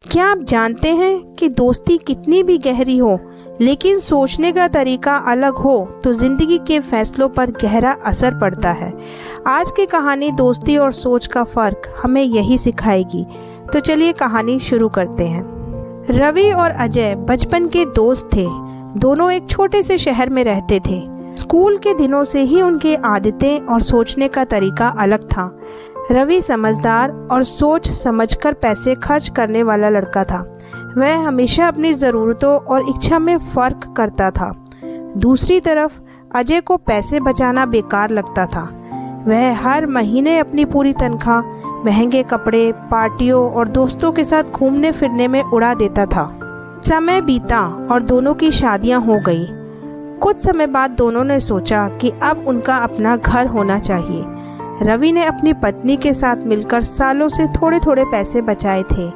क्या आप जानते हैं कि दोस्ती कितनी भी गहरी हो, लेकिन सोचने का तरीका अलग हो तो जिंदगी के फैसलों पर गहरा असर पड़ता है। आज की कहानी दोस्ती और सोच का फर्क हमें यही सिखाएगी। तो चलिए कहानी शुरू करते हैं। रवि और अजय बचपन के दोस्त थे। दोनों एक छोटे से शहर में रहते थे। स्कूल के दिनों से ही उनके आदतें और सोचने का तरीका अलग था। रवि समझदार और सोच समझकर पैसे खर्च करने वाला लड़का था। वह हमेशा अपनी ज़रूरतों और इच्छा में फ़र्क करता था। दूसरी तरफ अजय को पैसे बचाना बेकार लगता था। वह हर महीने अपनी पूरी तनख्वाह महंगे कपड़े, पार्टियों और दोस्तों के साथ घूमने फिरने में उड़ा देता था। समय बीता और दोनों की शादियां हो गई। कुछ समय बाद दोनों ने सोचा कि अब उनका अपना घर होना चाहिए। रवि ने अपनी पत्नी के साथ मिलकर सालों से थोड़े थोड़े पैसे बचाए थे।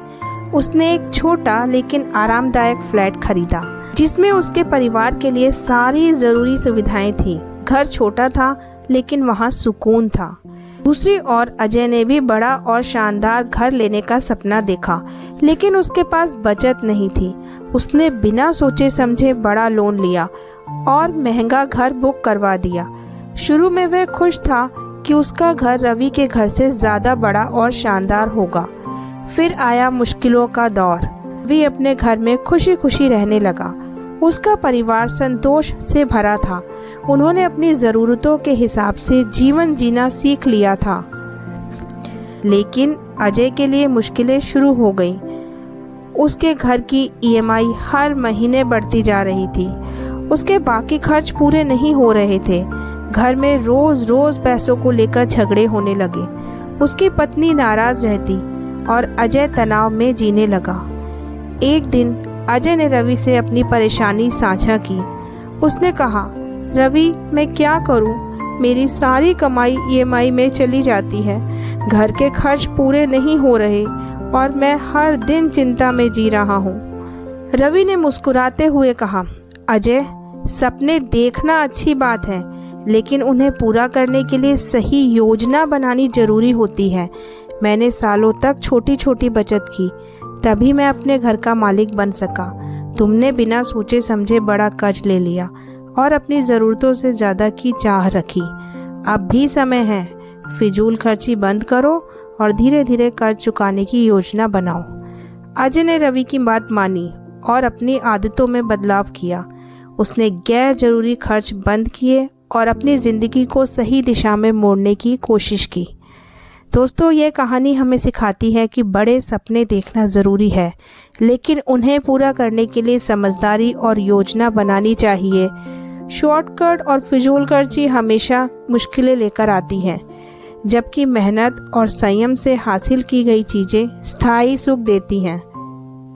उसने एक छोटा लेकिन आरामदायक फ्लैट खरीदा, जिसमें उसके परिवार के लिए सारी ज़रूरी सुविधाएं थी। घर छोटा था लेकिन वहाँ सुकून था। दूसरी ओर अजय ने भी बड़ा और शानदार घर लेने का सपना देखा, लेकिन उसके पास बचत नहीं थी। उसने बिना सोचे समझे बड़ा लोन लिया और महंगा घर बुक करवा दिया। शुरू में वह खुश था कि उसका घर रवि के घर से ज़्यादा बड़ा और शानदार होगा। फिर आया मुश्किलों का दौर। रवि अपने घर में खुशी खुशी रहने लगा। उसका परिवार संतोष से भरा था। उन्होंने अपनी ज़रूरतों के हिसाब से जीवन जीना सीख लिया था। लेकिन अजय के लिए मुश्किलें शुरू हो गई। उसके घर की ईएमआई हर महीने बढ़ती जा रही थी। उसके बाकी खर्च पूरे नहीं हो रहे थे। घर में रोज़ रोज़ पैसों को लेकर झगड़े होने लगे। उसकी पत्नी नाराज़ रहती और अजय तनाव में जीने लगा। एक दिन अजय ने रवि से अपनी परेशानी साझा की। उसने कहा, रवि, मैं क्या करूं? मेरी सारी कमाई ईएमआई में चली जाती है। घर के खर्च पूरे नहीं हो रहे और मैं हर दिन चिंता में जी रहा हूं। रवि ने मुस्कुराते हुए कहा, अजय, सपने देखना अच्छी बात है, लेकिन उन्हें पूरा करने के लिए सही योजना बनानी जरूरी होती है। मैंने सालों तक छोटी छोटी बचत की, तभी मैं अपने घर का मालिक बन सका। तुमने बिना सोचे समझे बड़ा कर्ज ले लिया और अपनी ज़रूरतों से ज़्यादा की चाह रखी। अब भी समय है, फिजूल खर्ची बंद करो और धीरे धीरे कर्ज चुकाने की योजना बनाओ। अजय ने रवि की बात मानी और अपनी आदतों में बदलाव किया। उसने गैर जरूरी खर्च बंद किए और अपनी ज़िंदगी को सही दिशा में मोड़ने की कोशिश की। दोस्तों, ये कहानी हमें सिखाती है कि बड़े सपने देखना ज़रूरी है, लेकिन उन्हें पूरा करने के लिए समझदारी और योजना बनानी चाहिए। शॉर्टकट और फिजूल खर्ची हमेशा मुश्किलें लेकर आती हैं, जबकि मेहनत और संयम से हासिल की गई चीज़ें स्थायी सुख देती हैं।